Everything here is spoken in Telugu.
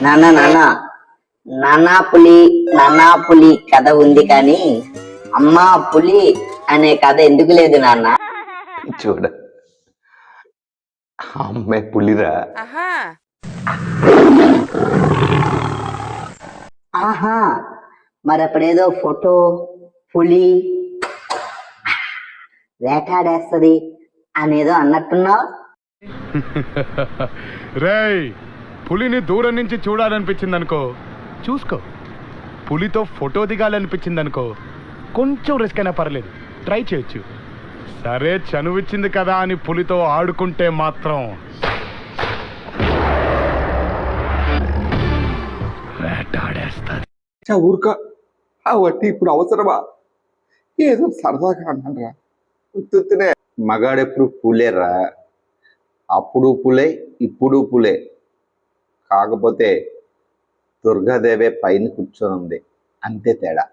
నాన్న నాన్న నానా పులి కథ ఉంది కానీ అమ్మా పులి అనే కథ ఎందుకు లేదు నాన్న? చూడ అమ్మాయి పులిరా. ఆహా, మరి అప్పుడేదో ఫోటో పులి వేటాడేస్తుంది అనేదో అన్నట్టున్నావు. రేయ్, పులిని దూరం నుంచి చూడాలనిపించింది అనుకో, చూసుకో. పులితో ఫోటో దిగాలనిపించింది అనుకో, కొంచెం రిస్క్ అయినా పర్లేదు, ట్రై చేయొచ్చు. సరే, చనువిచ్చింది కదా అని పులితో ఆడుకుంటే మాత్రం వేటాడేస్తుంది. ఊరుక అవట్టి ఇప్పుడు అవసరమా? ఏదో సరదాగా అన్నారా. ఉత్తునే మగాడెప్పుడు పులేరా. అప్పుడు పులే, ఇప్పుడు పులే. కాకపోతే దుర్గాదేవే పైన కూర్చొని ఉంది, అంతే తేడా.